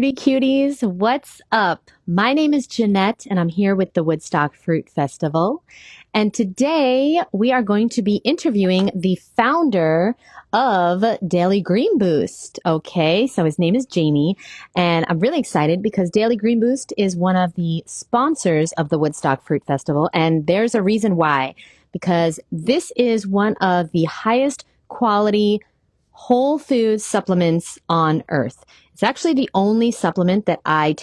fruity cuties. What's up? My name is Jeanette, and I'm here with the Woodstock Fruit Festival. And today we are going to be interviewing the founder of Daily Green Boost. Okay, so his name is Jamie, and I'm really excited because Daily Green Boost is one of the sponsors of the Woodstock Fruit Festival, and there's a reason why. Because this is one of the highest quality whole food supplements on earth. It's actually the only supplement that I've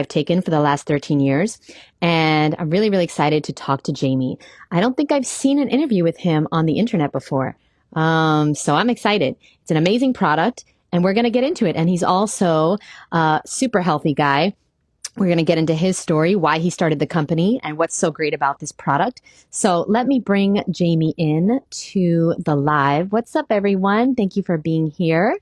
taken for the last 13 years. And I'm really, really excited to talk to Jamie. I don't think I've seen an interview with him on the internet before. So I'm excited. It's an amazing product and we're going to get into it. And he's also a super healthy guy. We're going to get into his story, why he started the company, and what's so great about this product. So let me bring Jamie in to the live. What's up, everyone? Thank you for being here.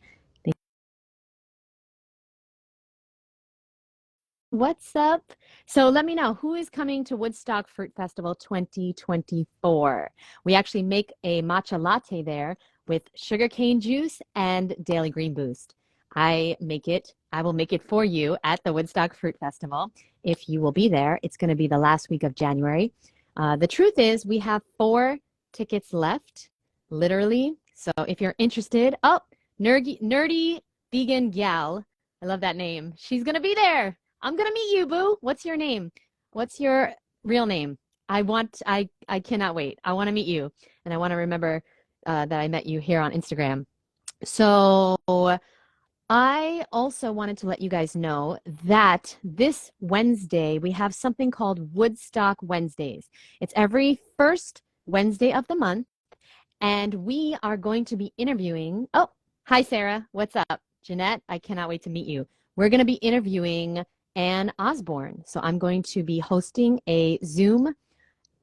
What's up? So let me know, who is coming to Woodstock Fruit Festival 2024? We actually make a matcha latte there with sugarcane juice and Daily Green Boost. I will make it for you at the Woodstock Fruit Festival. If you will be there, it's going to be the last week of January. The truth is we have 4 tickets left, literally. So if you're interested, nerdy vegan gal. I love that name. She's going to be there. I'm going to meet you, boo. What's your name? What's your real name? I cannot wait. I want to meet you. And I want to remember that I met you here on Instagram. So I also wanted to let you guys know that this Wednesday, we have something called Woodstock Wednesdays. It's every first Wednesday of the month. And we are going to be interviewing. Oh, hi, Sarah. What's up? Jeanette, I cannot wait to meet you. We're going to be interviewing Ann Osborne. So I'm going to be hosting a Zoom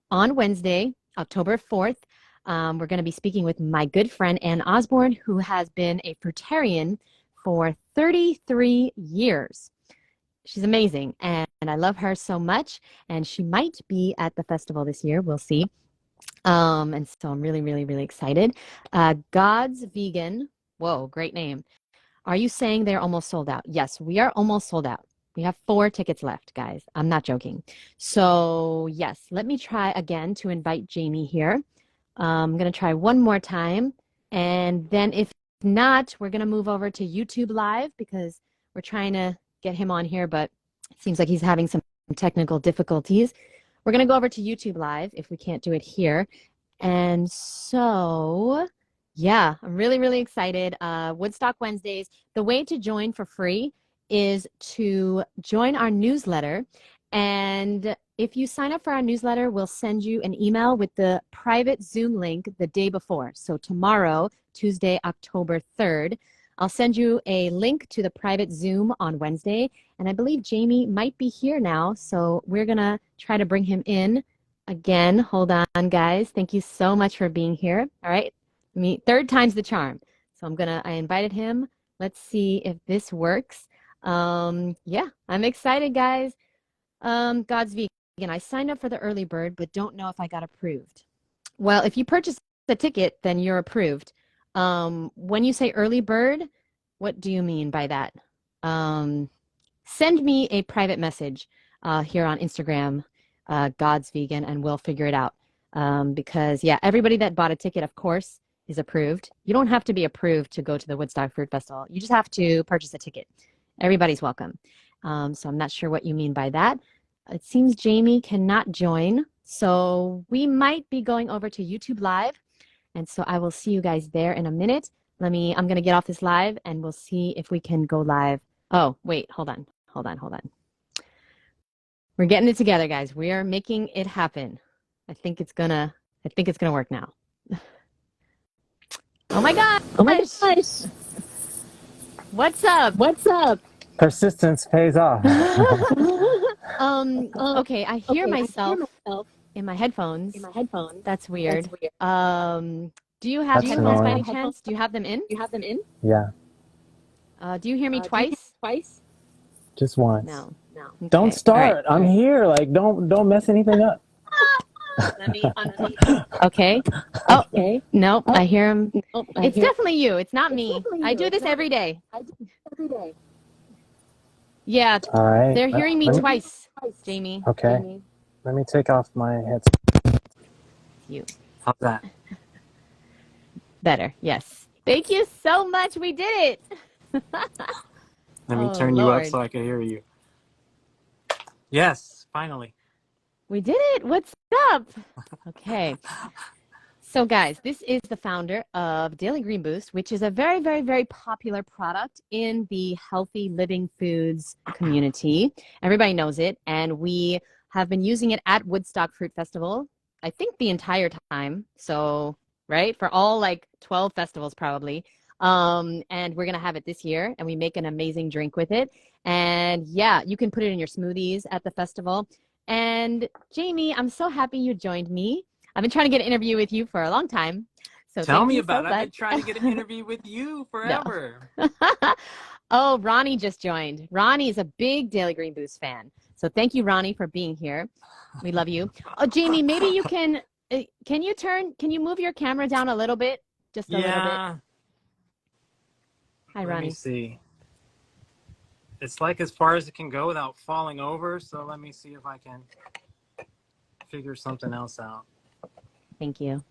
on Wednesday, October 4th. We're going to be speaking with my good friend Ann Osborne, who has been a fruitarian for 33 years. She's amazing, and I love her so much, and she might be at the festival this year. We'll see. And so I'm really, really, really excited. God's Vegan. Whoa, great name. Are you saying they're almost sold out? Yes, we are almost sold out. We have 4 tickets left, guys. I'm not joking. So yes, let me try again to invite Jamie here. I'm going to try one more time. And then if not, we're going to move over to YouTube Live because we're trying to get him on here, but it seems like he's having some technical difficulties. We're going to go over to YouTube Live if we can't do it here. And so, yeah, I'm really, really excited. Woodstock Wednesdays. The way to join for free is to join our newsletter. And if you sign up for our newsletter, we'll send you an email with the private Zoom link the day before. So tomorrow, Tuesday, October 3rd, I'll send you a link to the private Zoom on Wednesday. And I believe Jamie might be here now. So we're going to try to bring him in again. Hold on, guys. Thank you so much for being here. All right. Third time's the charm. So I invited him. Let's see if this works. Yeah, I'm excited, guys. God's Vegan. I signed up for the early bird, but don't know if I got approved. Well, if you purchase the ticket, then you're approved. When you say early bird, what do you mean by that? Send me a private message here on Instagram, God's Vegan, and we'll figure it out. Because, yeah, everybody that bought a ticket, of course, is approved. You don't have to be approved to go to the Woodstock Fruit Festival. You just have to purchase a ticket. Everybody's welcome. So I'm not sure what you mean by that. It seems Jamie cannot join. So we might be going over to YouTube Live. And so I will see you guys there in a minute. I'm going to get off this live and we'll see if we can go live. Oh, wait, hold on. We're getting it together, guys. We are making it happen. I think it's gonna work now. Oh my gosh. Oh my gosh. What's up? Persistence pays off. Okay, I hear myself in my headphones. That's weird. Do you have That's headphones by annoying. any chance? Do you have them in? Yeah, Do you hear me twice? just once. No. Don't Okay. start. All right. I'm here. Like, don't mess anything up. Let me unmute. Okay. Oh, nope. I hear him. It's definitely you. It's not me. I do this every day. Yeah, All right. they're hearing me Let me. twice, Jamie. Okay. Let me take off my headset. You How's that? better. Yes. Thank you so much. We did it. Let me Oh, turn you up Lord. so I can hear you. Yes, finally. We did it. What's up? Okay. So, guys, this is the founder of Daily Green Boost, which is a very, very, very popular product in the healthy living foods community. Everybody knows it. And we have been using it at Woodstock Fruit Festival, I think the entire time. So, right, for all like 12 festivals probably. And we're going to have it this year, and we make an amazing drink with it. And yeah, you can put it in your smoothies at the festival. And Jamie, I'm so happy you joined me. I've been trying to get an interview with you for a long time. So Tell thank me you about so it. I've much. been trying to get an interview with you No. forever. Oh, Ronnie just joined. Ronnie is a big Daily Green Boost fan. So thank you, Ronnie, for being here. We love you. Oh, Jamie, maybe you can you move your camera down a little bit? Just a little bit. Yeah. Hi, Let me Ronnie. see. It's like as far as it can go without falling over. So let me see if I can figure something else out. Thank you.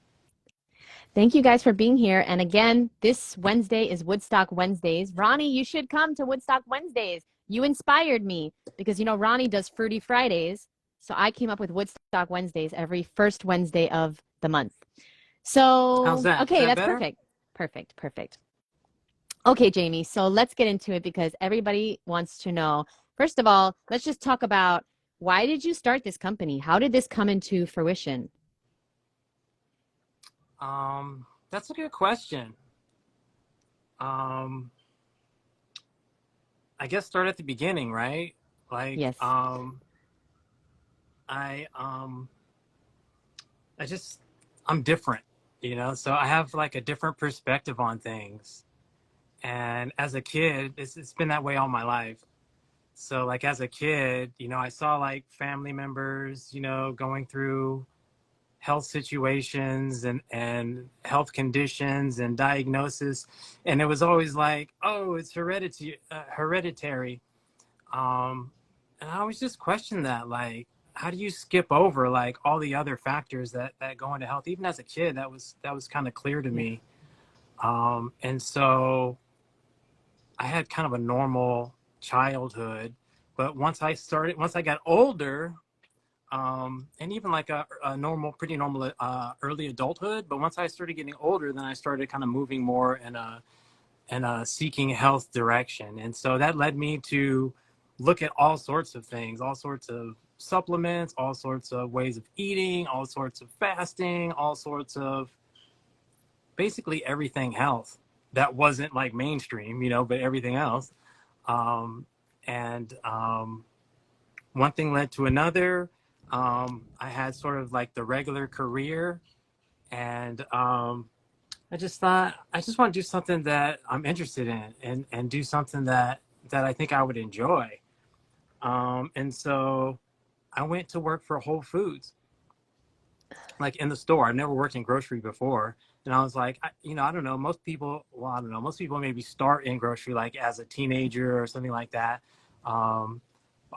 Thank you guys for being here. And again, this Wednesday is Woodstock Wednesdays. Ronnie, you should come to Woodstock Wednesdays. You inspired me because, Ronnie does Fruity Fridays. So I came up with Woodstock Wednesdays every first Wednesday of the month. How's So, that? Is okay, that that's better? perfect. Perfect. Perfect. Okay, Jamie. So let's get into it because everybody wants to know. First of all, let's just talk about why did you start this company? How did this come into fruition? That's a good question. Um, I guess start at the beginning, right? Like, Yes. I I just I'm different, so I have like a different perspective on things. And as a kid, it's been that way all my life. So like as a kid, I saw like family members, going through health situations and health conditions and diagnosis, and it was always like, oh, it's hereditary. Um, and I always just questioned that, like, how do you skip over like all the other factors that go into health? Even as a kid, that was kind of clear to Yeah. me. And so I had kind of a normal childhood, but once I got older, and even like a pretty normal early adulthood. But once I started getting older, then I started kind of moving more in a seeking health direction, and so that led me to look at all sorts of things, all sorts of supplements, all sorts of ways of eating, all sorts of fasting, all sorts of basically everything health that wasn't like mainstream, but everything else. Um, and one thing led to another. I had sort of like the regular career, and I just thought I just want to do something that I'm interested in, and do something that I think I would enjoy. And so I went to work for Whole Foods, like in the store. I've never worked in grocery before. And I was like, I don't know. Most people, well, I don't know. Most people maybe start in grocery like as a teenager or something like that. Um,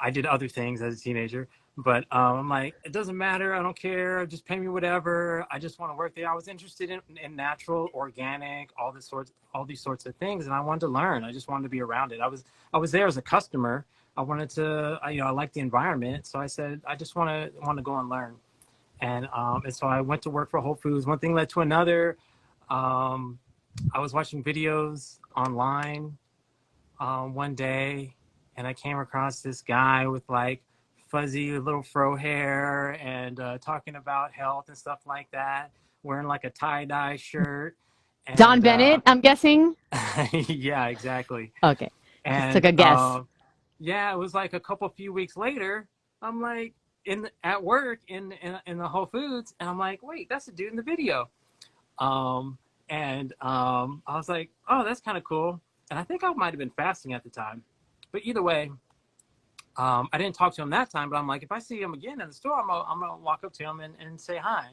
I did other things as a teenager, but I'm like, it doesn't matter. I don't care. Just pay me whatever. I just want to work there. I was interested in natural, organic, all these sorts of things, and I wanted to learn. I just wanted to be around it. I was there as a customer. I wanted to, I liked the environment, so I said, I just want to go and learn. And so I went to work for Whole Foods. One thing led to another. Um, I was watching videos online one day, and I came across this guy with like fuzzy little fro hair and talking about health and stuff like that, wearing like a tie-dye shirt. Don And Bennett, I'm guessing. yeah, exactly. Okay. Just took And a guess. yeah, it was like few weeks later, I'm like at work in the Whole Foods, and I'm like, wait, that's the dude in the video. And I was like, oh, that's kind of cool. And I think I might have been fasting at the time, but either way, I didn't talk to him that time. But I'm like, if I see him again in the store, I'm gonna walk up to him and say hi.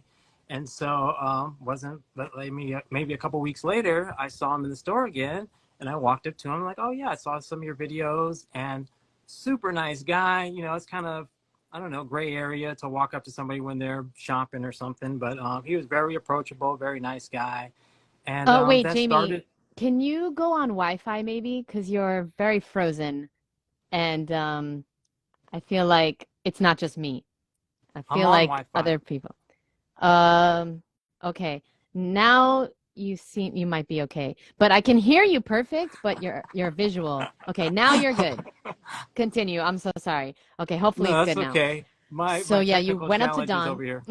And so wasn't but maybe a couple weeks later, I saw him in the store again, and I walked up to him like, oh yeah, I saw some of your videos, and super nice guy. You know, it's kind of, I don't know, gray area to walk up to somebody when they're shopping or something. But he was very approachable, very nice guy. And Oh, wait, that Jamie, started. can you go on Wi-Fi maybe? Because you're very frozen, and I feel like it's not just me. I I'm feel on like Wi-Fi. other people. Um, okay. Now you might be okay. But I can hear you perfect, but you're visual. Okay, now you're good. Continue. I'm so sorry. Okay, hopefully No, it's that's good now. okay. My So my yeah, you technical went up to challenges Don. over here.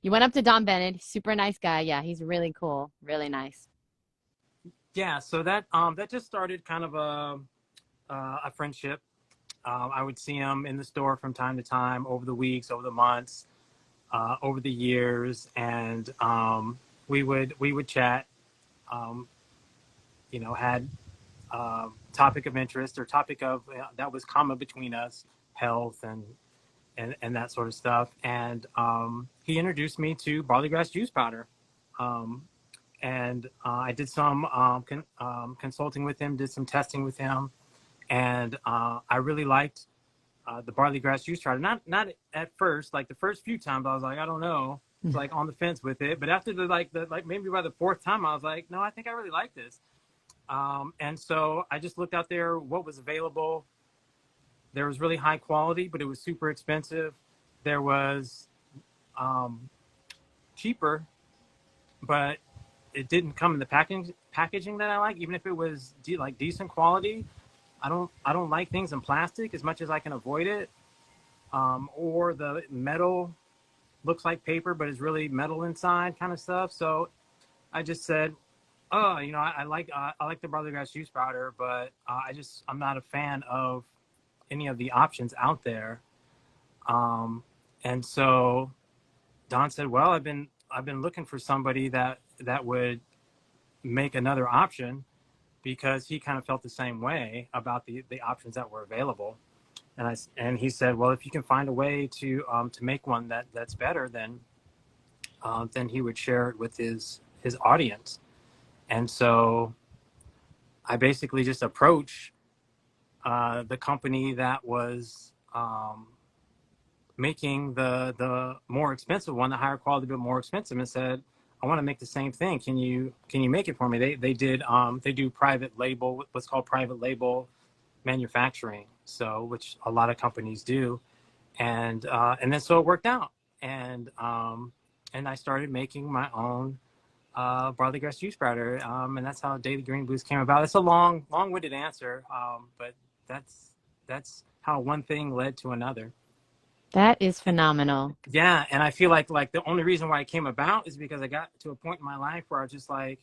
You went up to Don Bennett, super nice guy. Yeah, he's really cool, really nice. Yeah, so that just started kind of a friendship. I would see him in the store from time to time over the weeks, over the months, over the years, and we would chat. Um, you know, had topic of interest or topic of that was common between us, health and that sort of stuff. And he introduced me to barley grass juice powder. Um, and I did some consulting with him, did some testing with him, and I really liked the barley grass juice powder. Not at first, like the first few times, I was like, I don't know, it's like on the fence with it. But after the maybe by the fourth time, I was like, no, I think I really like this. And so I just looked out there what was available. There was really high quality, but it was super expensive. There was um, cheaper, but it didn't come in the packaging that I like. Even if it was like decent quality, I don't like things in plastic as much as I can avoid it. Or the metal looks like paper, but is really metal inside, kind of stuff. So I just said, oh, I like the barley grass juice powder, but I'm not a fan of any of the options out there. Um, and so Don said, well, I've been looking for somebody that would make another option because he kind of felt the same way about the options that were available. And he said, well, if you can find a way to make one that's better, then he would share it with his audience. And so I basically just approached the company that was making the more expensive one, the higher quality but more expensive, and said, I want to make the same thing. Can you make it for me? They do private label, what's called private label manufacturing, so which a lot of companies do, and then so it worked out, and I started making my own barley grass juice powder, and that's how Daily Green Boost came about. It's a long-winded answer, but that's how one thing led to another. That is phenomenal. Yeah, and I feel like the only reason why it came about is because I got to a point in my life where I was just like,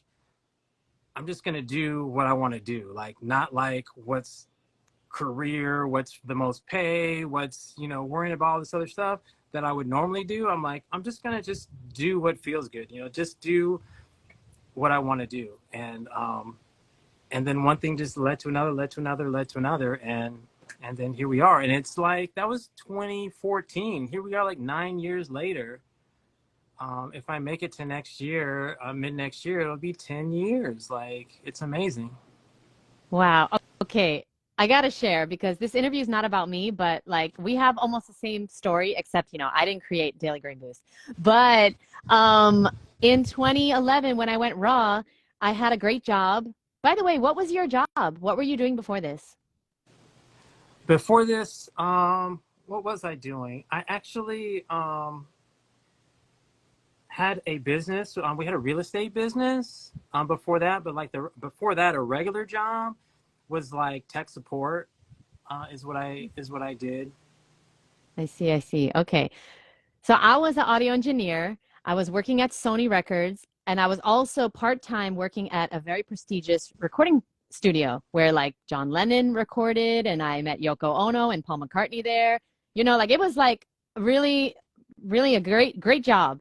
I'm just gonna do what I want to do, like not like what's career, what's the most pay, what's worrying about all this other stuff that I would normally do. I'm like, I'm just gonna just do what feels good, just do what I want to do, and then one thing just led to another, led to another, led to another, and then here we are. And it's like that was 2014. Here we are, like 9 years later. If I make it to next year, mid next year, it'll be 10 years. Like, it's amazing. Wow. Okay. I gotta share because this interview is not about me, but like we have almost the same story, except I didn't create Daily Green Boost. But um, in 2011, when I went raw, I had a great job. By the way, what was your job? What were you doing before this? Before this, what was I doing? I actually had a business. We had a real estate business before that, but like before that, a regular job was like tech support. Is what I did. I see, I see. Okay. So I was an audio engineer. I was working at Sony Records, and I was also part-time working at a very prestigious recording studio where like John Lennon recorded, and I met Yoko Ono and Paul McCartney there. Like it was like really, really a great job.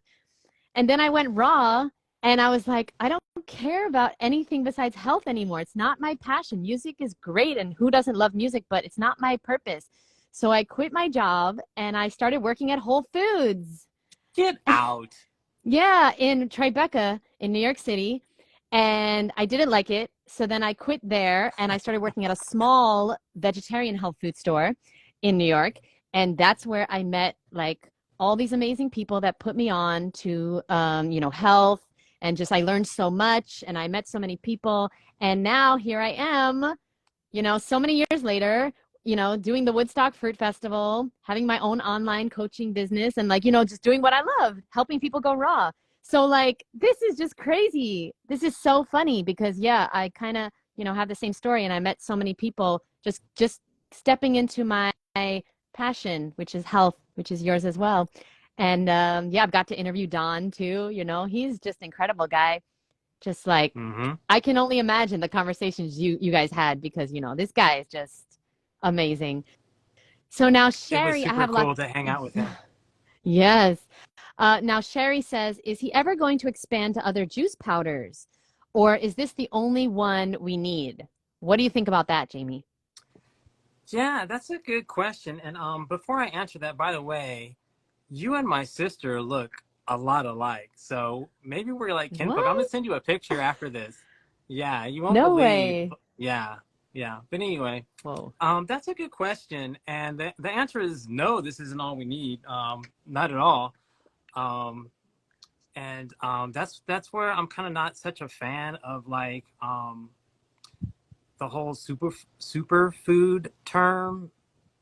And then I went raw, and I was like, I don't care about anything besides health anymore. It's not my passion. Music is great, and who doesn't love music, but it's not my purpose. So I quit my job and I started working at Whole Foods. Get out. Yeah, in Tribeca in New York City. And I didn't like it. so then I quit there and I started working at a small vegetarian health food store in New York. And that's where I met like all these amazing people that put me on to, health and just I learned so much and I met so many people. And now here I am, so many years later, doing the Woodstock Fruit Festival, having my own online coaching business, and like, just doing what I love, helping people go raw. So like, this is just crazy. This is so funny because yeah, I kind of, have the same story, and I met so many people just stepping into my passion, which is health, which is yours as well. And yeah, I've got to interview Don too. He's just incredible guy. Just like Hmm. I can only imagine the conversations you guys had because this guy is just amazing. So now It was Sherry, I super have cool lots. to hang out with him. Yes. Now Sherry says, is he ever going to expand to other juice powders, or is this the only one we need? What do you think about that, Jamie? Yeah, that's a good question. And before I answer that, by the way, you and my sister look a lot alike. So maybe we're like kinfolk. I'm gonna What? send you a picture after this. Yeah, you won't No believe. way. Yeah, yeah. But anyway, Whoa. that's a good question. And the answer is no, this isn't all we need. Not at all. Um, and that's where I'm kind of not such a fan of like the whole superfood term.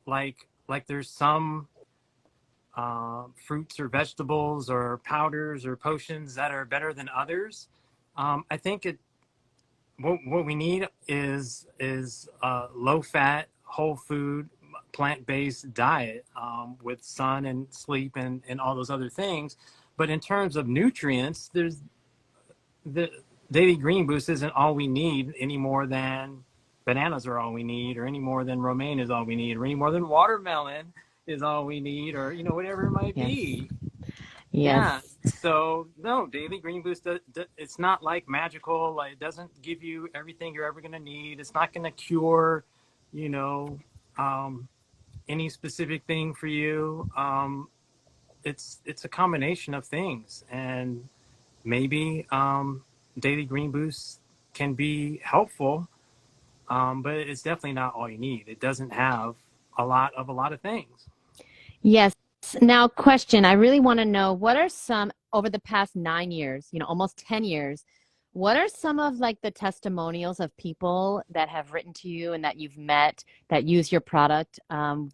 Like there's some fruits or vegetables or powders or potions that are better than others. I think what we need is a low fat, whole food, plant based diet with sun and sleep and all those other things. But in terms of nutrients, there's the daily green boost isn't all we need any more than bananas are all we need, or any more than romaine is all we need, or any more than watermelon is all we need, or whatever it might Yes. be. Yeah. Yes. So no, daily green boost. It's not like magical. Like it doesn't give you everything you're ever gonna need. It's not gonna cure, you know, um, any specific thing for you. It's a combination of things, and maybe daily green boost can be helpful, but it's definitely not all you need. It doesn't have a lot of things. Yes. Now, question, I really want to know what are some over the past 9 years, almost 10 years, what are some of like the testimonials of people that have written to you and that you've met that use your product?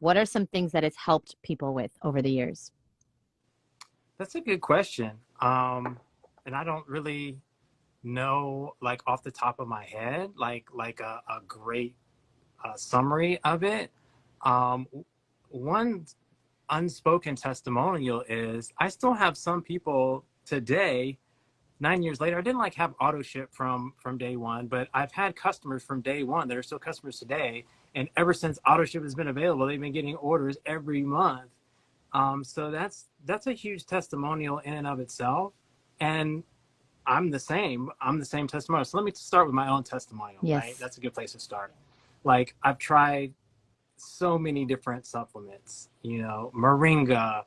What are some things that it's helped people with over the years? That's a good question. And I don't really know, like off the top of my head, like a great summary of it. Um, One unspoken testimonial is I still have some people today, 9 years later. I didn't like have auto ship from day one, but I've had customers from day one that are still customers today. And ever since auto ship has been available, they've been getting orders every month. So that's a huge testimonial in and of itself. And I'm the same testimonial. So let me start with my own testimonial, right? Yes. That's a good place to start. Like I've tried so many different supplements, moringa,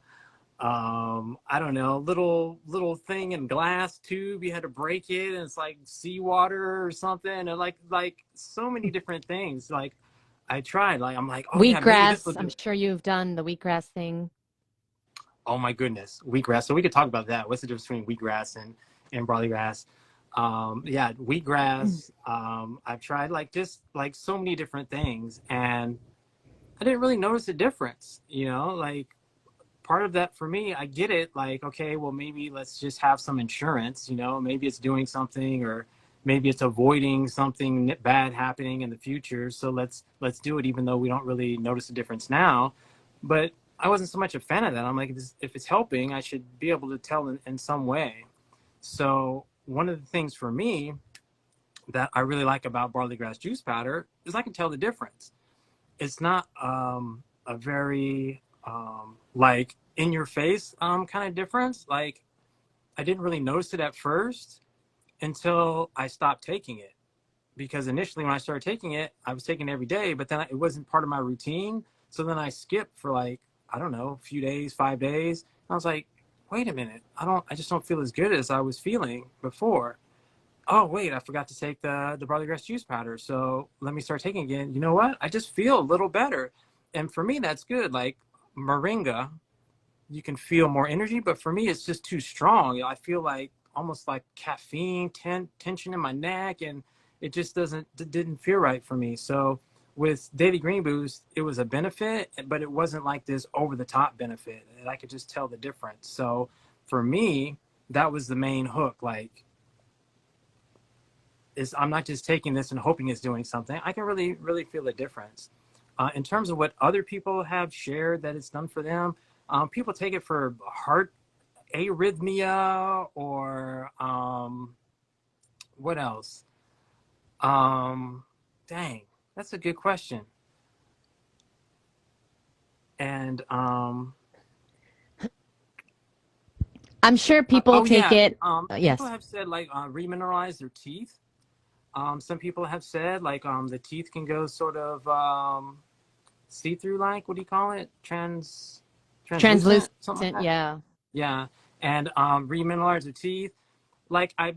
I don't know, little thing in glass tube, you had to break it and it's like seawater or something, and like so many different things. Like I tried, like I'm like, oh yeah, maybe this will Wheatgrass, I'm do. sure you've done the wheatgrass thing. Oh my goodness, wheatgrass. So we could talk about that. What's the difference between wheatgrass and barley grass? Yeah, wheatgrass. I've tried like just like so many different things, and I didn't really notice a difference. Like part of that for me, I get it. Like, okay, well maybe let's just have some insurance. Maybe it's doing something, or maybe it's avoiding something bad happening in the future. So let's do it, even though we don't really notice a difference now. But I wasn't so much a fan of that. I'm like, if it's helping, I should be able to tell in some way. So one of the things for me that I really like about barley grass juice powder is I can tell the difference. It's not a very like in your face kind of difference. Like I didn't really notice it at first until I stopped taking it. Because initially when I started taking it, I was taking it every day, but then it wasn't part of my routine. So then I skipped for like, I don't know, a few days, 5 days. I was like, wait a minute, I just don't feel as good as I was feeling before. oh wait, I forgot to take the barley grass juice powder. So let me start taking it again. You know what? I just feel a little better. And for me, that's good. Like moringa, you can feel more energy, but for me, it's just too strong. I feel like almost like caffeine tension in my neck, and it just didn't feel right for me. So with Daily Green Boost, it was a benefit, but it wasn't like this over the top benefit, and I could just tell the difference. So for me, that was the main hook. Like, is I'm not just taking this and hoping it's doing something. I can really feel the difference. In terms of what other people have shared that it's done for them, people take it for heart arrhythmia or what else? Um, Dang, that's a good question. And I'm sure people oh take yeah, it. people Yes, have said like remineralize their teeth. Some people have said like the teeth can go sort of see through, like, what do you call it, translucent, something like translucent. that. Yeah. Yeah. And remineralize the teeth. Like I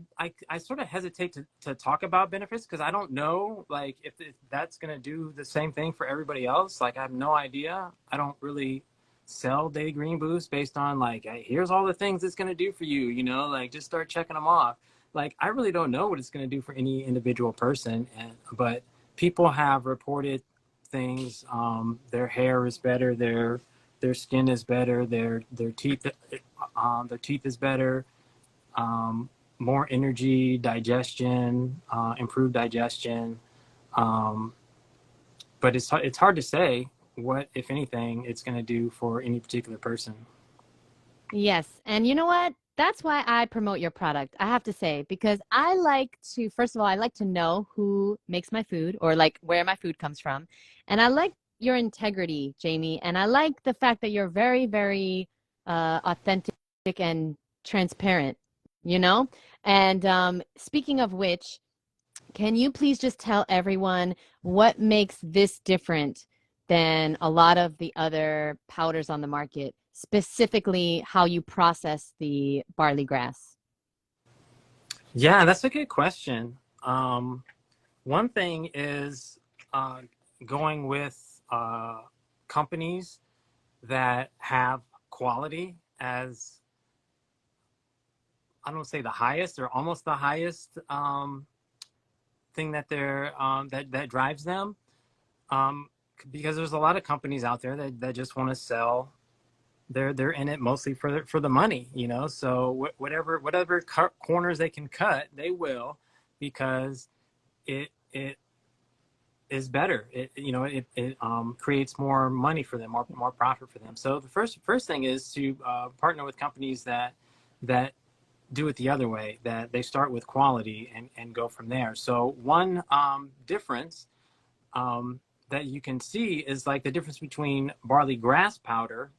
sort of hesitate to talk about benefits because I don't know like if that's gonna do the same thing for everybody else. Like I have no idea. I don't really sell Daily Green Boost based on like, hey, here's all the things it's gonna do for you, like just start checking them off. Like I really don't know what it's gonna do for any individual person, but people have reported things. Their hair is better, their skin is better, their teeth is better, um, more energy, digestion, improved digestion. Um, but it's hard to say what, if anything, it's going to do for any particular person. Yes. And you know what? That's why I promote your product, I have to say, because I like to, first of all, I like to know who makes my food or like where my food comes from. And I like your integrity, Jamie. And I like the fact that you're very, very authentic and transparent, you know? And speaking of which, can you please just tell everyone what makes this different than a lot of the other powders on the market, specifically how you process the barley grass? Yeah, that's a good question. One thing is uh, going with companies that have quality as, I don't say the highest or almost the highest thing that that drives them. Um, because there's a lot of companies out there that just want to sell. They're in it mostly for the money, So whatever corners they can cut, they will, because it is better. It creates more money for them, more profit for them. So the first thing is to partner with companies that do it the other way, that they start with quality and go from there. So one difference that you can see is like the difference between barley grass powder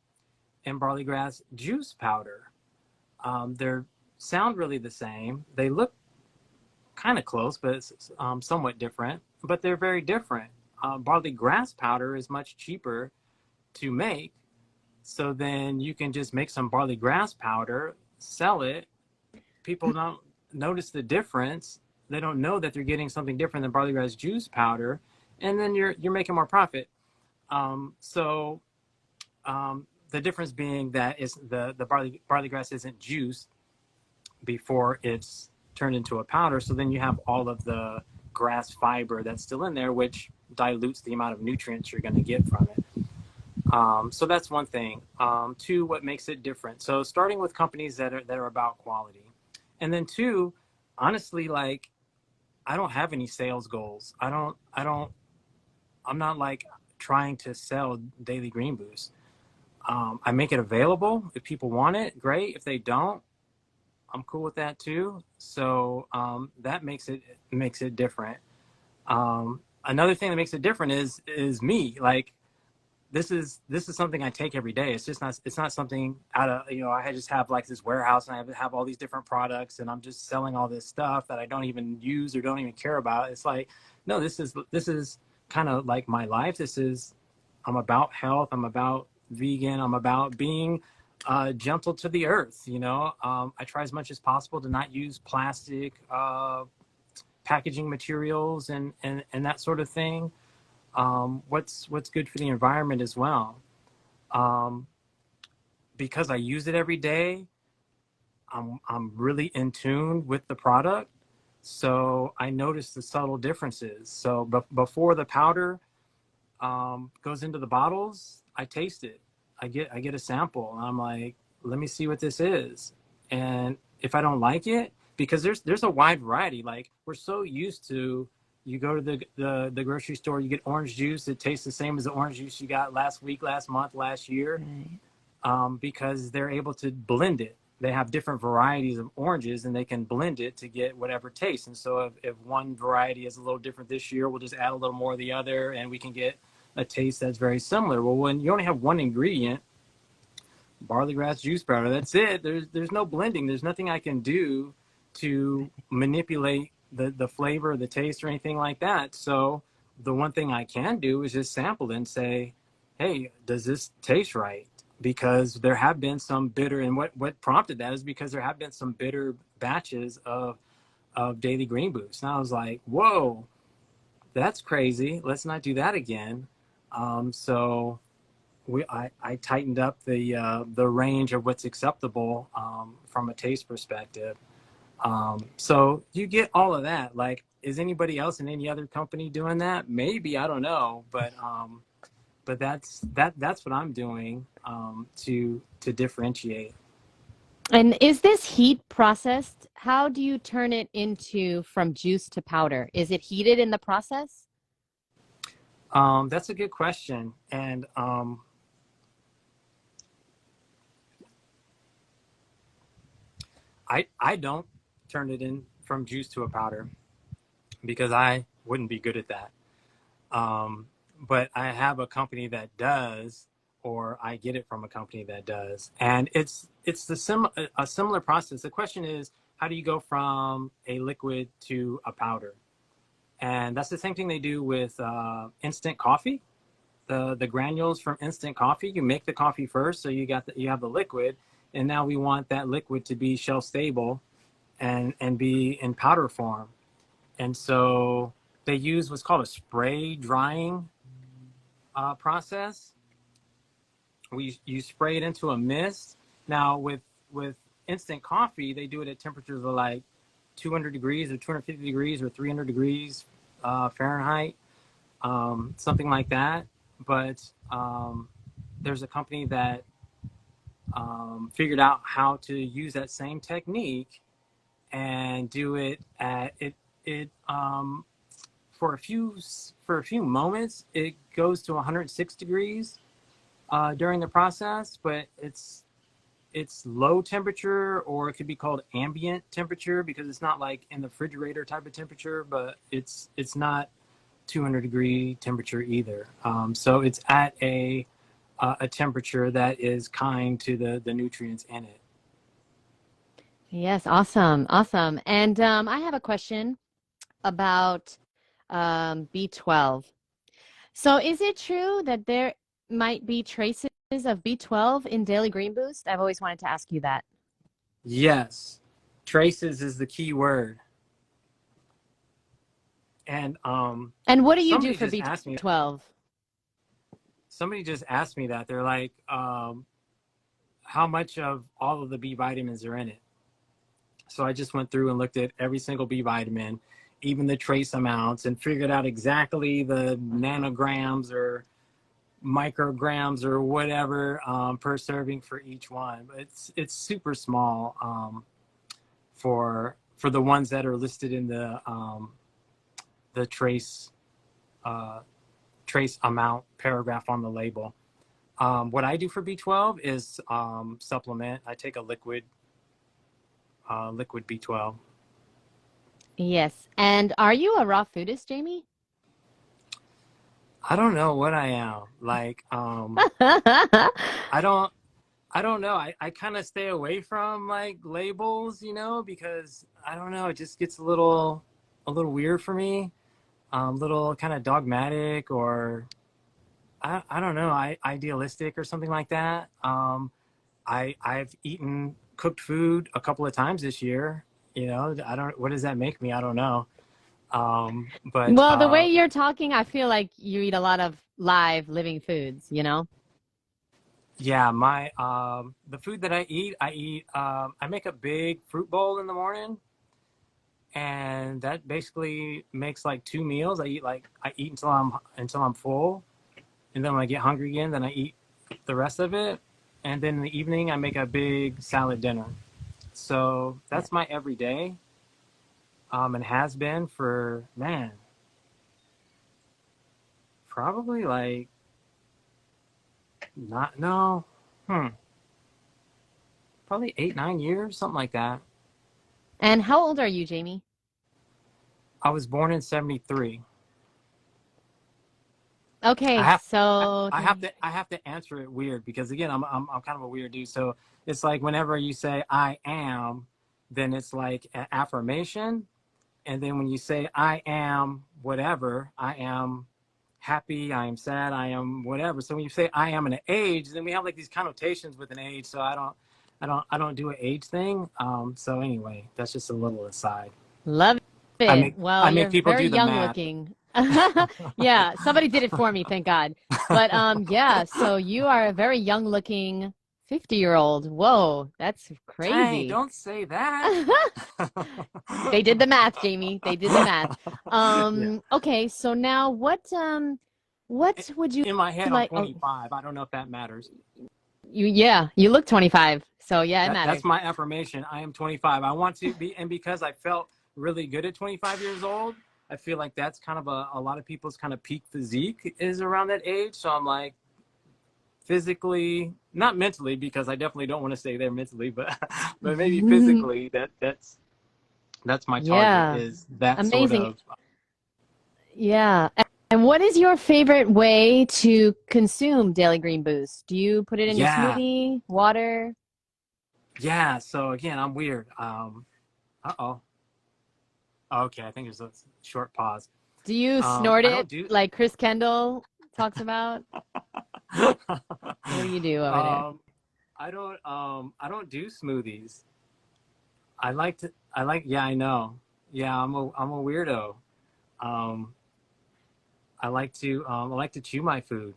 and barley grass juice powder. They sound really the same. They look kind of close, but it's somewhat different. But they're very different. Barley grass powder is much cheaper to make. So then you can just make some barley grass powder, sell it. People don't notice the difference. They don't know that they're getting something different than barley grass juice powder, and then you're making more profit. So the difference being that is the barley grass isn't juiced before it's turned into a powder. So then you have all of the grass fiber that's still in there, which dilutes the amount of nutrients you're going to get from it. So that's one thing. Two, what makes it different? So starting with companies that are about quality, and then two, honestly, like I don't have any sales goals. I'm not like trying to sell Daily Green Boost. I make it available. If people want it, great. If they don't, I'm cool with that too. So that makes it different. Another thing that makes it different is me. Like this is something I take every day. It's not something out of, I just have like this warehouse and I have all these different products and I'm just selling all this stuff that I don't even use or don't even care about. It's like, no, this is kind of like my life. I'm about health. I'm about vegan. I'm about being gentle to the earth. I try as much as possible to not use plastic packaging materials and that sort of thing. What's good for the environment as well. Um, because I use it every day, I'm really in tune with the product, so I notice the subtle differences. So before the powder goes into the bottles, I taste it. I get a sample, and I'm like, let me see what this is. And if I don't like it, because there's a wide variety. Like, we're so used to, you go to the grocery store, you get orange juice. It tastes the same as the orange juice you got last week, last month, last year, Right. because they're able to blend it. They have different varieties of oranges, and they can blend it to get whatever taste. And so if one variety is a little different this year, we'll just add a little more of the other, and we can get a taste that's very similar. Well, when you only have one ingredient, barley grass juice powder, that's it. There's no blending. There's nothing I can do to manipulate the flavor, the taste, or anything like that. So the one thing I can do is just sample it and say, hey, does this taste right? Because there have been some bitter, and what prompted that is because there have been some bitter batches of Daily Green Boost. And I was like, whoa, that's crazy. Let's not do that again. So I tightened up the range of what's acceptable from a taste perspective. So you get all of that. Like, is anybody else in any other company doing that? Maybe, I don't know, but that's what I'm doing to differentiate. And is this heat processed? How do you turn it into from juice to powder? Is it heated in the process? That's a good question, and I don't turn it in from juice to a powder because I wouldn't be good at that. Um, but I have a company that does, or I get it from a company that does, and it's a similar process. The question is, how do you go from a liquid to a powder? And that's the same thing they do with instant coffee. The granules from instant coffee, you make the coffee first, so you have the liquid, and now we want that liquid to be shelf stable and be in powder form. And so they use what's called a spray drying process. You spray it into a mist. Now with instant coffee, they do it at temperatures of like 200 degrees or 250 degrees or 300 degrees Fahrenheit, something like that. But there's a company that figured out how to use that same technique and do it at it for a few moments. It goes to 106 degrees during the process, but it's low temperature, or it could be called ambient temperature, because it's not like in the refrigerator type of temperature, but it's not 200-degree temperature either. So it's at a temperature that is kind to the nutrients in it. Yes, awesome, awesome. And I have a question about B12. So is it true that there might be traces of B12 in Daily Green Boost? I've always wanted to ask you that. Yes, traces is the key word. And And what do you do somebody for just asked me B12? somebody just asked me that. They're like, how much of all of the B vitamins are in it? So I just went through and looked at every single B vitamin, even the trace amounts, and figured out exactly the nanograms or micrograms or whatever per serving for each one. But it's super small for the ones that are listed in the uh, trace amount paragraph on the label. What I do for B12 is supplement. I take a liquid B12. Yes. And are you a raw foodist, Jamie? I don't know what I am. Like, I don't, I don't know. I kind of stay away from like labels, because I don't know. It just gets a little weird for me. Little kind of dogmatic, or I don't know, idealistic or something like that. I've eaten cooked food a couple of times this year. I don't. What does that make me? I don't know. But Well, the way you're talking, I feel like you eat a lot of live, living foods, you know? yeah, my the food that I make a big fruit bowl in the morning, and that basically makes like 2 meals. I eat until I'm full, and then when I get hungry again, then I eat the rest of it, and then in the evening I make a big salad dinner. So Yeah. that's my everyday, and has been for, man, probably like not no, hmm, probably 8 9 years, something like that. And how old are you, Jamie? I was born in '73. I Okay, have so I have to answer it weird because again I'm kind of a weird dude. So it's like whenever you say I am, then it's like an affirmation, and then when you say I am whatever, I am happy, I am sad, I am whatever. So when you say I am an age, then we have like these connotations with an age. So I don't do an age thing. So anyway, that's just a little aside. love it. Well, I you're make people very do the young math. looking. Yeah, somebody did it for me, thank God. But yeah, so you are a very young looking 50-year-old. Whoa, that's Dang, crazy. don't say that. They did the math, Jamie. They did the math. Yeah. Okay, so now what would you In my head, I'm like? Oh, 25. I don't know if that matters. yeah, you look 25. So yeah, it That's matters. my affirmation. I am 25. I want to be, and because I felt really good at 25 years old, I feel like that's kind of a lot of people's kind of peak physique is around that age. So I'm like physically, not mentally, because I definitely don't want to stay there mentally, but but maybe physically, that's my target Yeah, is that sort amazing. of. Yeah. And what is your favorite way to consume Daily Green Boost? Do you put it in your Yeah, smoothie, water? yeah. So again, I'm weird. Uh-oh. Okay, I think there's a short pause. Do you snort I don't it do. like Chris Kendall talks about? What do you do over there? um, I don't do smoothies. Yeah, I know. Yeah, I'm a weirdo. Um, I like to chew my food.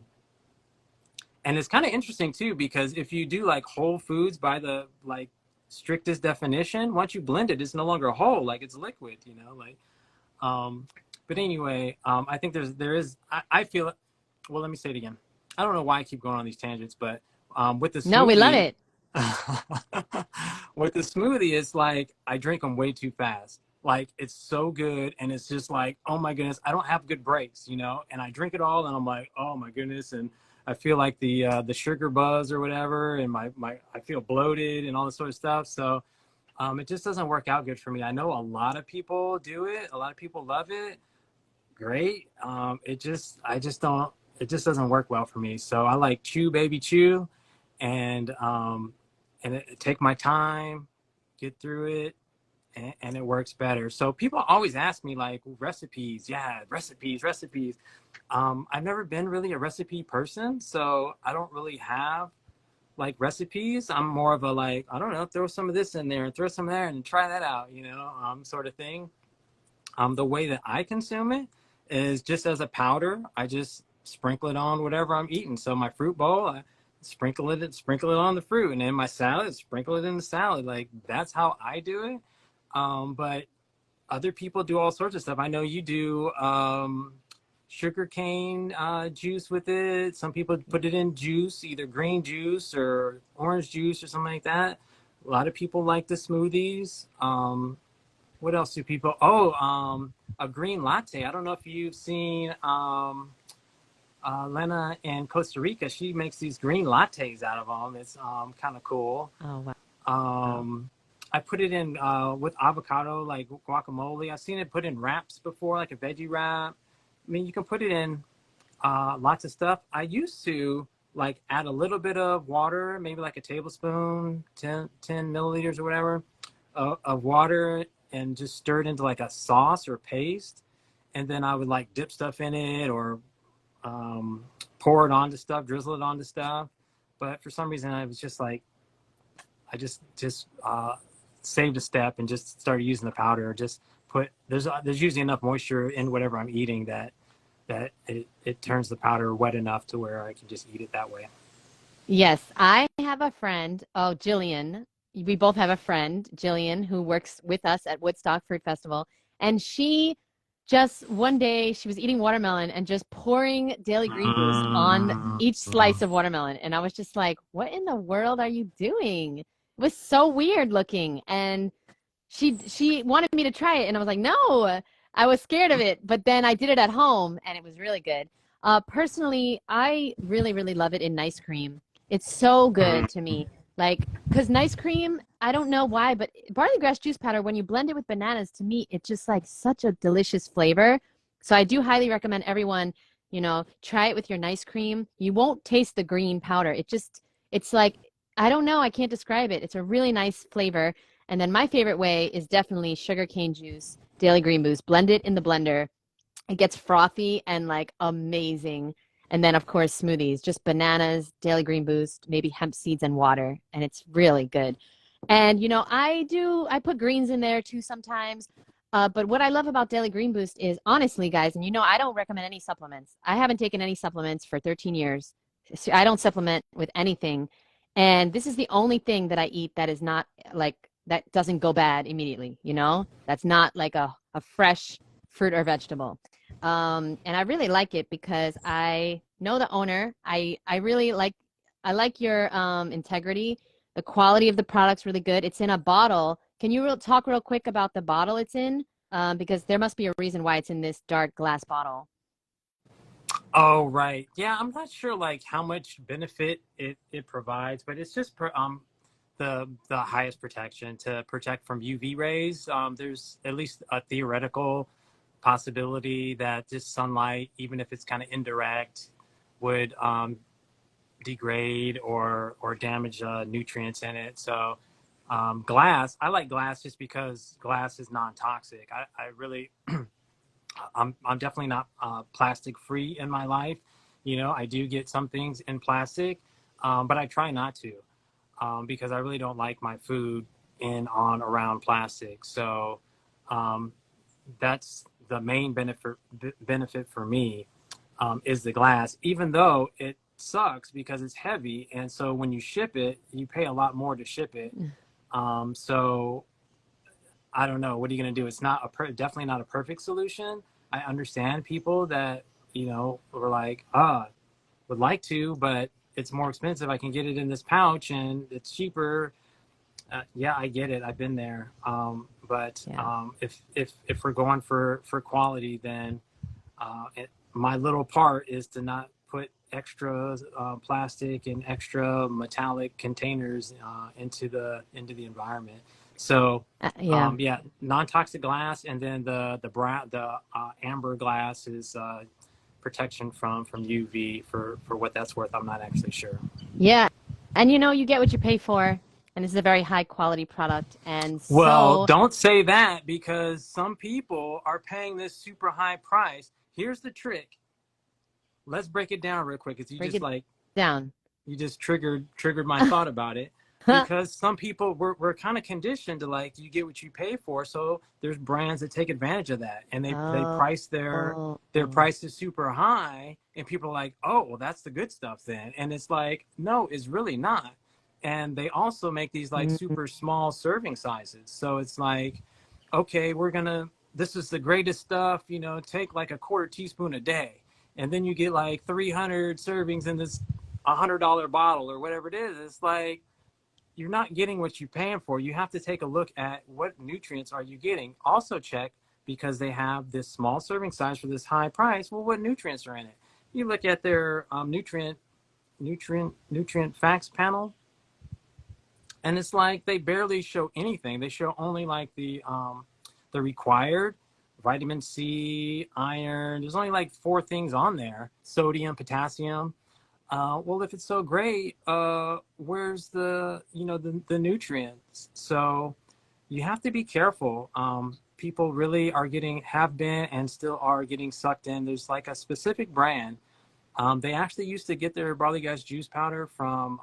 And it's kind of interesting too because if you do like whole foods by the like strictest definition, once you blend it, it's no longer whole, like it's liquid, you know, like um but anyway, I think I feel, well, let me say it again. I don't know why I keep going on these tangents, but with the No, we love smoothie, it. with the smoothie, it's like I drink them way too fast. Like it's so good, and it's just like, oh my goodness, I don't have good breaks, you know. And I drink it all, and I'm like, oh my goodness, and I feel like the sugar buzz or whatever, and my I feel bloated and all this sort of stuff. So it just doesn't work out good for me. I know a lot of people do it. A lot of people love it. Great. I just don't. It just doesn't work well for me. So I like chew, baby, chew, and take my time, get through it, and it works better. So people always ask me like recipes. Yeah, recipes, recipes. I've never been really a recipe person, so I don't really have like recipes. I'm more of a like, I don't know, throw some of this in there and throw some there and try that out, you know, sort of thing. The way that I consume it is just as a powder. I just sprinkle it on whatever I'm eating. So my fruit bowl, I sprinkle it on the fruit, and then my salad, sprinkle it in the salad. Like that's how I do it. But other people do all sorts of stuff. I know you do sugar cane juice with it. Some people put it in juice, either green juice or orange juice or something like that. A lot of people like the smoothies. What else do people? Oh, a green latte. I don't know if you've seen Lena in Costa Rica. She makes these green lattes out of them. It's kind of cool. Oh, wow. Um, I put it in with avocado, like guacamole. I've seen it put in wraps before, like a veggie wrap. I mean, you can put it in lots of stuff. I used to like add a little bit of water, maybe like a tablespoon, 10 milliliters or whatever, of water, and just stir it into like a sauce or paste. And then I would like dip stuff in it or um, pour it onto stuff, drizzle it onto stuff. But for some reason, I was just like, I just saved a step and just started using the powder, just put, there's usually enough moisture in whatever I'm eating that it turns the powder wet enough to where I can just eat it that way. Yes, I have a friend, oh, Jillian. We both have a friend, Jillian, who works with us at Woodstock Fruit Festival. And she just one day she was eating watermelon and just pouring Daily Green Boost on Mm. each slice of watermelon. And I was just like, what in the world are you doing? It was so weird looking. And she wanted me to try it, and I was like, no, I was scared of it. But then I did it at home, and it was really good. Personally, I really, really love it in nice cream. It's so good to me. Like, because nice cream, I don't know why, but barley grass juice powder, when you blend it with bananas, to me, it's just like such a delicious flavor. So I do highly recommend everyone, try it with your nice cream. You won't taste the green powder. It's like, I don't know, I can't describe it. It's a really nice flavor. And then my favorite way is definitely sugarcane juice, Daily Green Boost. Blend it in the blender. It gets frothy and like amazing. And then, of course, smoothies, just bananas, Daily Green Boost, maybe hemp seeds and water. And it's really good. And, I put greens in there too sometimes. But what I love about Daily Green Boost is honestly, guys, and I don't recommend any supplements. I haven't taken any supplements for 13 years. So I don't supplement with anything. And this is the only thing that I eat that is not like that doesn't go bad immediately, That's not like a fresh fruit or vegetable. And I really like it because I know the owner. I really like your integrity. The quality of the product's really good. It's in a bottle. Can you talk real quick about the bottle it's in? Because there must be a reason why it's in this dark glass bottle. Oh, right. Yeah, I'm not sure like how much benefit it provides, but it's just the highest protection to protect from UV rays. There's at least a theoretical possibility that this sunlight, even if it's kind of indirect, would degrade or damage nutrients in it. So glass, I like glass just because glass is non-toxic. I really I'm definitely not plastic free in my life. I do get some things in plastic, but I try not to because I really don't like my food in, on, around plastic. So um, that's the main benefit for me is the glass, even though it sucks because it's heavy. And so when you ship it, you pay a lot more to ship it. So I don't know. What are you going to do? It's not definitely not a perfect solution. I understand people that, were like, would like to, but it's more expensive. I can get it in this pouch and it's cheaper. Yeah, I get it. I've been there. But Yeah. if we're going for quality, then my little part is to not put extra plastic and extra metallic containers into the environment. So Yeah. yeah, non-toxic glass, and then the amber glass is protection from UV for what that's worth. I'm not actually sure. Yeah. And you get what you pay for. And this is a very high quality product. And Well, so don't say that because some people are paying this super high price. Here's the trick. Let's break it down real quick because break it down. you just triggered my thought about it, because some people we're kind of conditioned to like you get what you pay for. So there's brands that take advantage of that, and they Oh, price their prices super high, and people are like, oh well, that's the good stuff then. And it's like, no, it's really not. And they also make these like mm, super small serving sizes, so it's like, okay, this is the greatest stuff, take like a quarter teaspoon a day, and then you get like 300 servings in this $100 bottle or whatever it is. It's like you're not getting what you're paying for. You have to take a look at what nutrients are you getting. Also check, because they have this small serving size for this high price. Well, what nutrients are in it? You look at their nutrient facts panel, and it's like they barely show anything. They show only like the required vitamin C, iron. There's only like 4 things on there: sodium, potassium. Well, if it's so great, where's the nutrients? So you have to be careful. People really have been and still are getting sucked in. There's like a specific brand. They actually used to get their barley guys juice powder from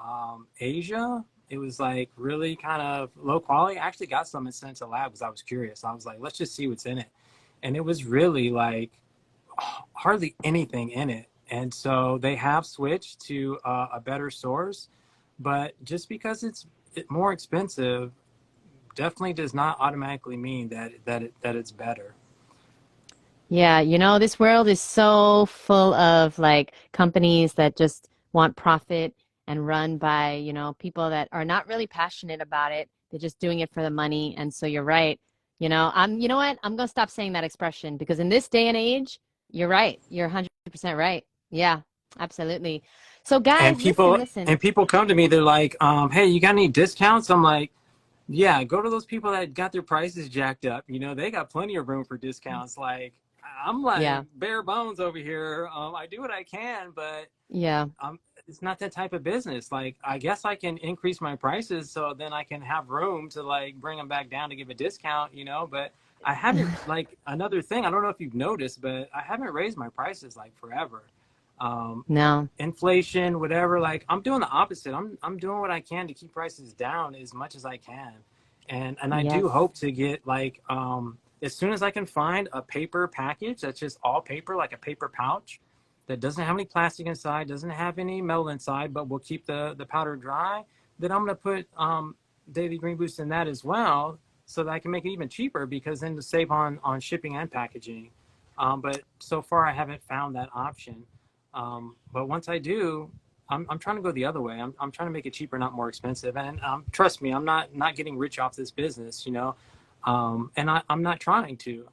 Asia, It was like really kind of low quality. I actually got some and sent it to lab because I was curious. I was like, let's just see what's in it. And it was really like hardly anything in it. And so they have switched to a better source, but just because it's more expensive definitely does not automatically mean that it's better. Yeah, this world is so full of like companies that just want profit and run by, people that are not really passionate about it. They're just doing it for the money. And so you're right. You know what? I'm gonna stop saying that expression because in this day and age, you're right. You're 100% right. Yeah, absolutely. So And guys, listen, listen. people come to me, they're like, hey, you got any discounts? I'm like, yeah, go to those people that got their prices jacked up. They got plenty of room for discounts. Like, I'm like Yeah, bare bones over here. I do what I can, but yeah, it's not that type of business. Like, I guess I can increase my prices so then I can have room to like bring them back down to give a discount. But I haven't, like, another thing, I don't know if you've noticed, but I haven't raised my prices like forever. Um, no, Inflation, whatever, like I'm doing the opposite. I'm doing what I can to keep prices down as much as I can. And I do yes, hope to get like as soon as I can find a paper package that's just all paper, like a paper pouch that doesn't have any plastic inside, doesn't have any metal inside, but will keep the powder dry, then I'm gonna put Daily Green Boost in that as well so that I can make it even cheaper because then to save on shipping and packaging. But so far I haven't found that option. But once I do, I'm trying to go the other way. I'm trying to make it cheaper, not more expensive. And trust me, I'm not getting rich off this business. And I'm not trying to.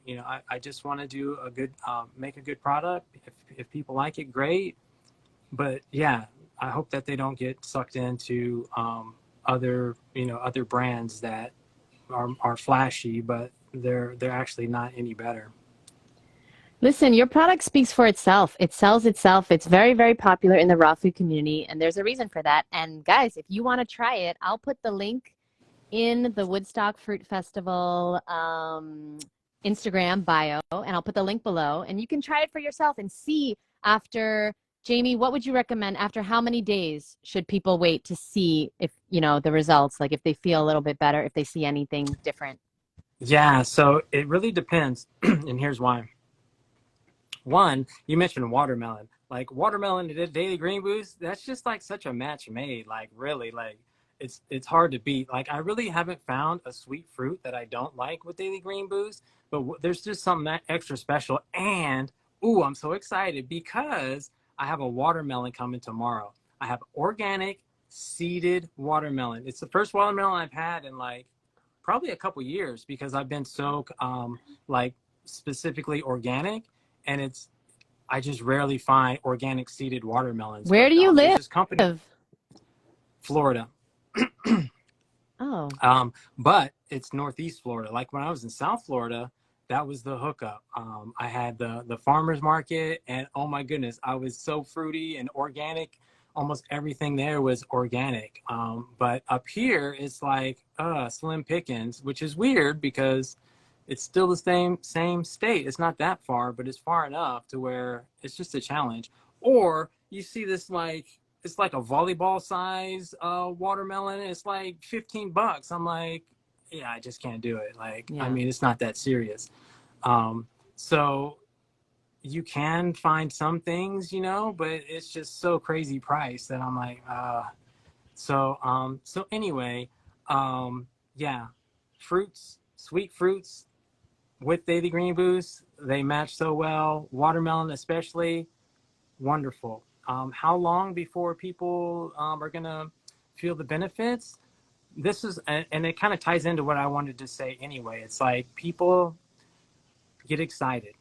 I just want to do a good, make a good product. If people like it, great. But yeah, I hope that they don't get sucked into other brands that are flashy, but they're actually not any better. listen, your product speaks for itself. It sells itself. It's very, very popular in the raw food community, and there's a reason for that. And guys, if you want to try it, I'll put the link in the Woodstock Fruit Festival Instagram bio, and I'll put the link below, and you can try it for yourself and see after. Jamie, what would you recommend? After how many days should people wait to see if, the results, like if they feel a little bit better, if they see anything different? Yeah, so it really depends, and here's why. One, you mentioned watermelon. Like watermelon to Daily Green Boost, that's just like such a match made. Like really, like it's hard to beat. Like I really haven't found a sweet fruit that I don't like with Daily Green Boost, but there's just something that extra special. And ooh, I'm so excited because I have a watermelon coming tomorrow. I have organic seeded watermelon. It's the first watermelon I've had in like probably a couple years because I've been so like specifically organic, and I just rarely find organic seeded watermelons. Where But do you there's live? this company, Florida, Oh, but it's Northeast Florida. Like when I was in South Florida, that was the hookup. I had the farmers market, and oh my goodness, I was so fruity and organic. Almost everything there was organic. But up here, it's like slim pickings, which is weird because it's still the same state. It's not that far, but it's far enough to where it's just a challenge. Or you see this like it's like a volleyball size watermelon. It's like $15. I'm like, yeah, I just can't do it. Like, I yeah. mean, it's not that serious. So you can find some things, but it's just so crazy price that I'm like, so anyway, yeah, fruits, sweet fruits with Daily Green Boost, they match so well. Watermelon, especially, wonderful. How long before people are gonna feel the benefits? This is, and it kind of ties into what I wanted to say anyway. It's like people get excited.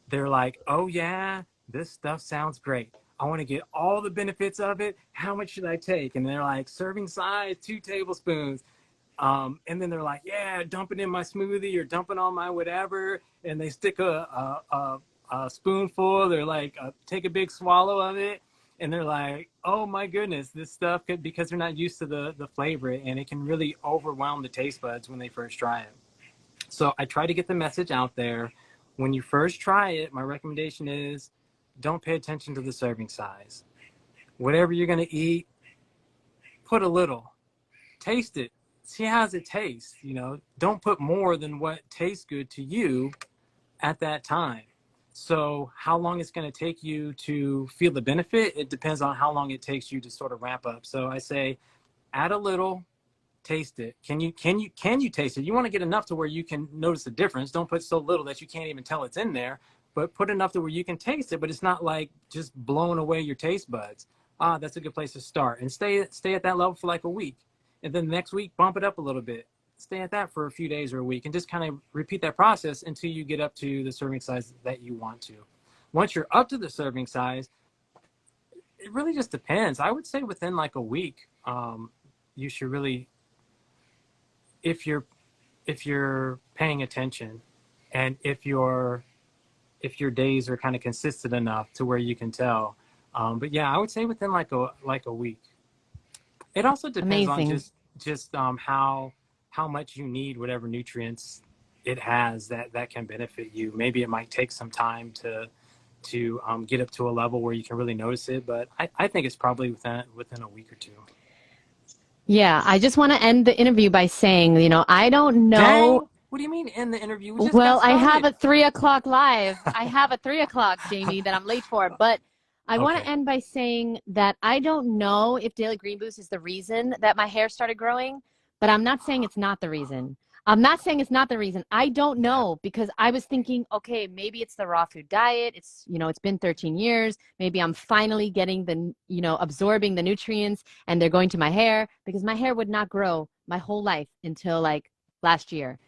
They're like, oh yeah, this stuff sounds great. I want to get all the benefits of it. How much should I take? And they're like, serving size, 2 tablespoons. And then they're like, yeah, dump it in my smoothie or dump it on my whatever. And they stick a spoonful. They're like, take a big swallow of it. And they're like, oh my goodness, this stuff could, because they're not used to the flavor, and it can really overwhelm the taste buds when they first try it. So I try to get the message out there. When you first try it, my recommendation is don't pay attention to the serving size. Whatever you're going to eat, put a little. taste it. See how it tastes. Don't put more than what tastes good to you at that time. So how long it's going to take you to feel the benefit, it depends on how long it takes you to sort of ramp up. So I say add a little, taste it. Can you taste it? You want to get enough to where you can notice the difference. Don't put so little that you can't even tell it's in there, but put enough to where you can taste it, but it's not like just blowing away your taste buds. That's a good place to start. And stay at that level for like a week. And then the next week bump it up a little bit. Stay at that for a few days or a week and just kind of repeat that process until you get up to the serving size that you want to. Once you're up to the serving size, it really just depends. I would say within like a week, you should really, if you're paying attention, and if your days are kind of consistent enough to where you can tell. But yeah, I would say within like a week. It also depends on Amazing. just how much you need whatever nutrients it has that can benefit you. Maybe it might take some time to get up to a level where you can really notice it, but I think it's probably within a week or two. Yeah, I just want to end the interview by saying, I don't know. Dang, what do you mean in the interview? We just got Well, I have started. a 3 o'clock live. I have a 3 o'clock, Jamie, that I'm late for. But I want to Okay. end by saying that I don't know if Daily Green Boost is the reason that my hair started growing, but I'm not saying it's not the reason. I'm not saying it's not the reason. I don't know because I was thinking, okay, maybe it's the raw food diet. It's been 13 years. Maybe I'm finally getting absorbing the nutrients and they're going to my hair because my hair would not grow my whole life until like last year.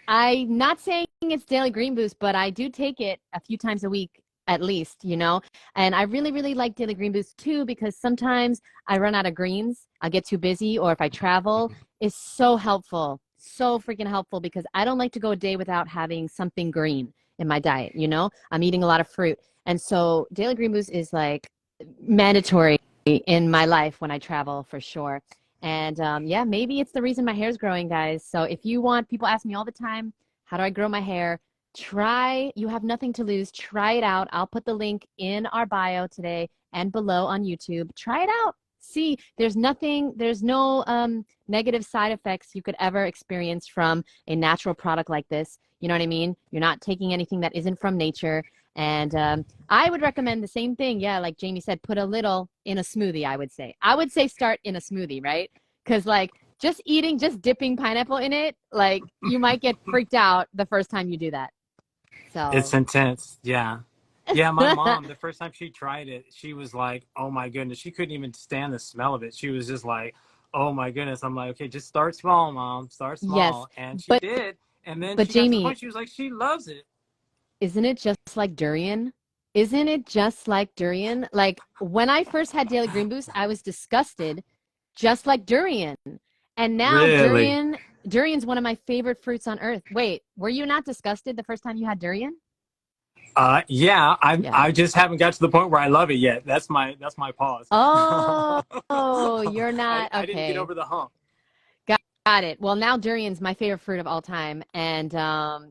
I'm not saying it's daily green boost, but I do take it a few times a week at least. And I really, really like daily green boost too because sometimes I run out of greens, I get too busy, or if I travel, it's so helpful, so freaking helpful because I don't like to go a day without having something green in my diet. I'm eating a lot of fruit. And so daily green boost is like mandatory in my life when I travel for sure. And yeah, maybe it's the reason my hair's growing, guys. So if you want, people ask me all the time, how do I grow my hair? You have nothing to lose. Try it out. I'll put the link in our bio today and below on YouTube. Try it out. See, there's no negative side effects you could ever experience from a natural product like this. You know what I mean? You're not taking anything that isn't from nature. And I would recommend the same thing. Yeah, like Jamie said, put a little in a smoothie, I would say. I would say start in a smoothie, right? Because like just dipping pineapple in it, like you might get freaked out the first time you do that. It's So, intense. Yeah. Yeah, my mom, the first time she tried it, she was like, "Oh my goodness." She couldn't even stand the smell of it. She was just like, "Oh my goodness." I'm like, "Okay, just start small, mom. Start yes, small." And she but did. And then but she got to the Jamie, point she was like, she loves it. isn't it just like durian? Isn't it just like durian? Like when I first had Daily Green Boost, I was disgusted, just like durian. And now Really? durian's one of my favorite fruits on earth. Wait, were you not disgusted the first time you had durian? Yeah, Yeah. I just haven't got to the point where I love it yet. That's my pause. Oh, you're I not I didn't get okay. over the hump. Got it. Well, now durian's my favorite fruit of all time. And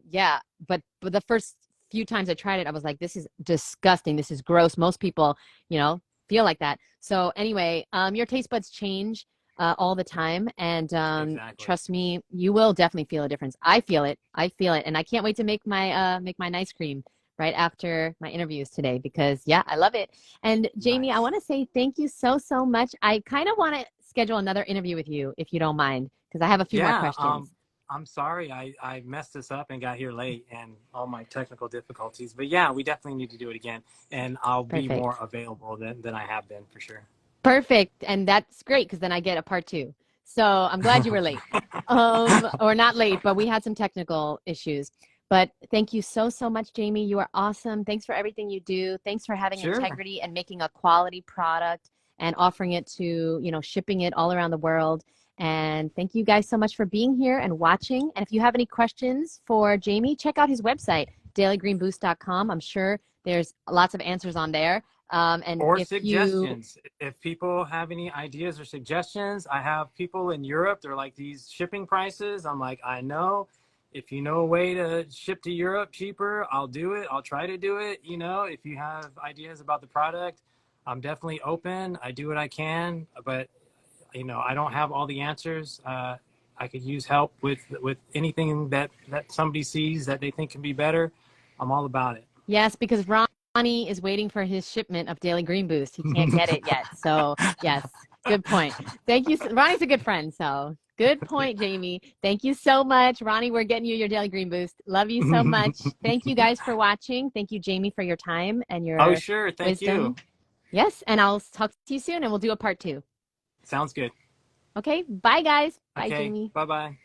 yeah, but the first few times I tried it, I was like, this is disgusting. This is gross. Most people, you know, feel like that. So anyway, your taste buds change all the time. And Exactly. trust me, you will definitely feel a difference. I feel it. I feel it. And I can't wait to make my ice cream right after my interviews today because yeah, I love it. And Jamie, I Nice. want to say thank you so, so much. I kind of want to schedule another interview with you if you don't mind because I have a few more Yeah, questions. I'm sorry I messed this up and got here late and all my technical difficulties. But yeah, we definitely need to do it again. And I'll be Perfect. more available than I have been for sure. Perfect. And that's great because then I get a part two. So I'm glad you were late. Or not late, but we had some technical issues. But thank you so, so much, Jamie. You are awesome. Thanks for everything you do. Thanks for having Sure. integrity and making a quality product and offering it to shipping it all around the world. And thank you guys so much for being here and watching. And if you have any questions for Jamie, check out his website, dailygreenboost.com. I'm sure there's lots of answers on there. And Or if you suggestions. If people have any ideas or suggestions, I have people in Europe. They're like these shipping prices. I'm like, I know. If you know a way to ship to Europe cheaper, I'll do it. I'll try to do it. If you have ideas about the product, I'm definitely open. I do what I can, but I don't have all the answers. I could use help with anything that somebody sees that they think can be better. I'm all about it. Yes, because Ronnie is waiting for his shipment of Daily Green Boost. He can't get it yet. So, yes, good point. Thank you. Ronnie's a good friend. So, good point, Jamie. Thank you so much. Ronnie, we're getting you your Daily Green Boost. Love you so much. Thank you guys for watching. Thank you, Jamie, for your time and Oh, your sure. Thank you. wisdom. Yes, and I'll talk to you soon and we'll do a part 2. Sounds good. Okay, bye, guys. Bye, Okay. Jamie. Bye bye.